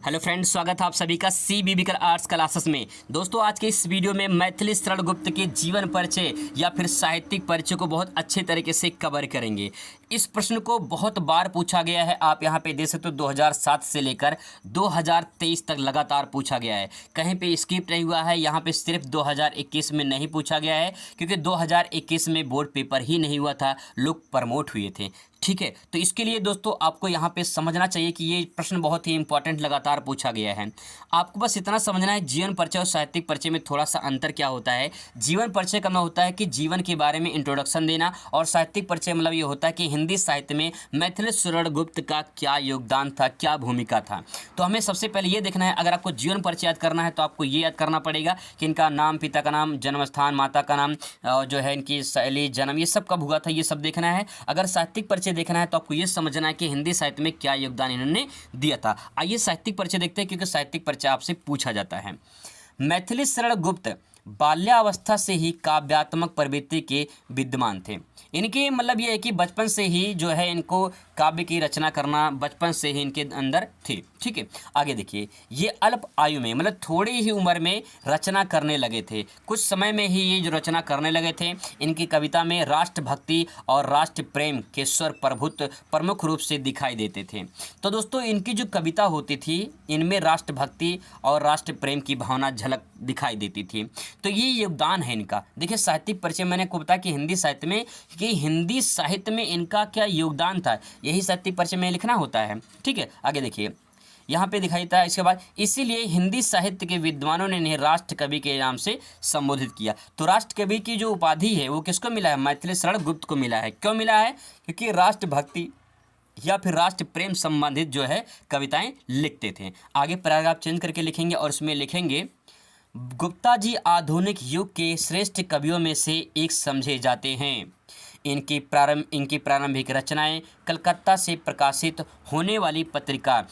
Hello friends, स्वागत है आप सभी का सी बिबिकल आर्ट्स क्लासेस में। दोस्तों, आज के इस वीडियो में मैथिली शरण गुप्त के जीवन परिचय या फिर साहित्यिक परिचय को बहुत अच्छे तरीके से कवर करेंगे। इस प्रश्न को बहुत बार पूछा गया है। आप यहाँ पे देख सकते हो 2007 से लेकर 2023 तक लगातार पूछा गया है। कहीं पे स्किप नहीं हुआ है। यहाँ पे सिर्फ 2021 में नहीं पूछा गया है क्योंकि 2021 में बोर्ड पेपर ही नहीं हुआ था, लोग प्रमोट हुए थे। ठीक है, तो इसके लिए दोस्तों आपको यहाँ पे समझना चाहिए कि ये प्रश्न बहुत ही इंपॉर्टेंट लगातार पूछा गया है। आपको बस इतना समझना है, जीवन परिचय और साहित्यिक परिचय में थोड़ा सा अंतर क्या होता है। जीवन परिचय करना होता है कि जीवन के बारे में इंट्रोडक्शन देना, और साहित्यिक परिचय मतलब ये होता है कि हिंदी साहित्य में मैथिली शरण गुप्त का क्या योगदान था, क्या भूमिका था। तो हमें सबसे पहले ये देखना है, अगर आपको जीवन परिचय याद करना है तो आपको ये याद करना पड़ेगा कि इनका नाम, पिता का नाम, जन्म स्थान, माता का नाम, जो है इनकी शैली, जन्म, ये सब कब हुआ था, ये सब देखना है। अगर साहित्यिक परिचय देखना है तो आपको ये समझना है कि हिंदी साहित्य में क्या योगदान इन्होंने दिया था। आइए साहित्यिक परिचय देखते हैं, क्योंकि साहित्यिक परिचय आपसे पूछा जाता है। मैथिली शरण गुप्त बाल्यावस्था से ही काव्यात्मक प्रवृत्ति के विद्यमान थे। इनके मतलब ये है कि बचपन से ही जो है इनको काव्य की रचना करना बचपन से ही इनके अंदर थी। ठीक है, आगे देखिए, ये अल्प आयु में मतलब थोड़ी ही उम्र में रचना करने लगे थे। कुछ समय में ही ये जो रचना करने लगे थे। इनकी कविता में राष्ट्रभक्ति और राष्ट्र प्रेम के स्वर प्रमुख रूप से दिखाई देते थे। तो दोस्तों, इनकी जो कविता होती थी इनमें राष्ट्रभक्ति और राष्ट्र प्रेम की भावना झलक दिखाई देती थी। तो ये योगदान है इनका। देखिए, साहित्यिक परिचय मैंने को बताया कि हिंदी साहित्य में, कि हिंदी साहित्य में इनका क्या योगदान था, यही साहित्यिक परिचय में लिखना होता है। ठीक है, आगे देखिए, यहाँ पे दिखाई देता है। इसके बाद इसीलिए हिंदी साहित्य के विद्वानों ने इन्हें राष्ट्र कवि के नाम से संबोधित किया। तो राष्ट्र कवि की जो उपाधि है वो किसको मिला है? मैथिली शरण गुप्त को मिला है। क्यों मिला है? क्योंकि राष्ट्रभक्ति या फिर राष्ट्र प्रेम संबंधित जो है कविताएं लिखते थे। आगे पैराग्राफ चेंज करके लिखेंगे और उसमें लिखेंगे, गुप्ता जी आधुनिक युग के श्रेष्ठ कवियों में से एक समझे जाते हैं। इनकी प्रारंभिक रचनाएं कलकत्ता से प्रकाशित होने वाली पत्रिका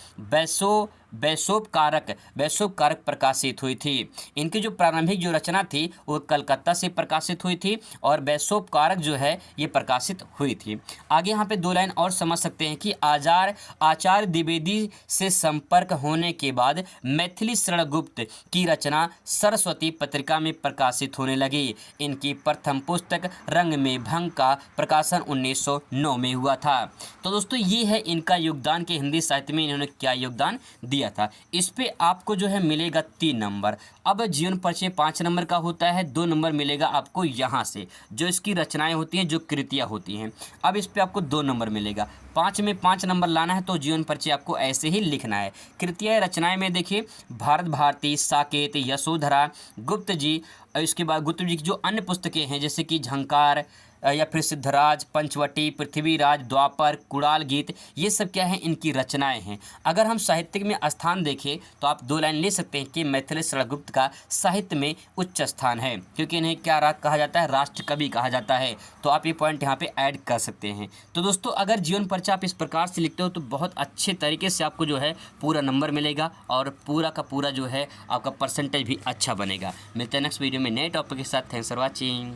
वैशोपकारक प्रकाशित हुई थी। इनकी जो प्रारंभिक जो रचना थी वो कलकत्ता से प्रकाशित हुई थी और वैशोपकारक जो है ये प्रकाशित हुई थी। आगे यहाँ पे दो लाइन और समझ सकते हैं कि आचार्य द्विवेदी से संपर्क होने के बाद मैथिली शरण गुप्त की रचना सरस्वती पत्रिका में प्रकाशित होने लगी। इनकी प्रथम पुस्तक रंग में भंग का प्रकाशन 1909 में हुआ था। तो दोस्तों, ये है इनका योगदान कि हिंदी साहित्य में इन्होंने क्या योगदान दिया था। इस पे आपको जो है मिलेगा 3 नंबर। अब जीवन परिचय 5 नंबर का होता है, 2 नंबर मिलेगा आपको यहाँ से, जो इसकी रचनाएं होती हैं, जो कृतियाँ होती हैं। अब इस पे आपको 2 नंबर मिलेगा। 5 में 5 नंबर लाना है तो जीवन परिचय आपको ऐसे ही लिखना है। कृतियाँ रचनाएं में देखिए, भारत भारती, साकेत, यशोधरा, गुप्त जी। इसके बाद गुप्त जी की जो अन्य पुस्तकें हैं जैसे कि झंकार या फिर सिद्धराज, पंचवटी, पृथ्वीराज, द्वापर, कुणाल गीत, ये सब क्या है? इनकी रचनाएं हैं। अगर हम साहित्य में स्थान देखें तो आप 2 लाइन ले सकते हैं कि मैथिली शरण गुप्त का साहित्य में उच्च स्थान है, क्योंकि इन्हें क्या कहा जाता है? राष्ट्र कवि कहा जाता है। तो आप ये पॉइंट यहाँ पे ऐड कर सकते हैं। तो दोस्तों, अगर जीवन परिचय आप इस प्रकार से लिखते हो तो बहुत अच्छे तरीके से आपको जो है पूरा नंबर मिलेगा और पूरा का पूरा जो है आपका परसेंटेज भी अच्छा बनेगा। मिलते हैं नेक्स्ट वीडियो में नए टॉपिक के साथ। Thanks for watching.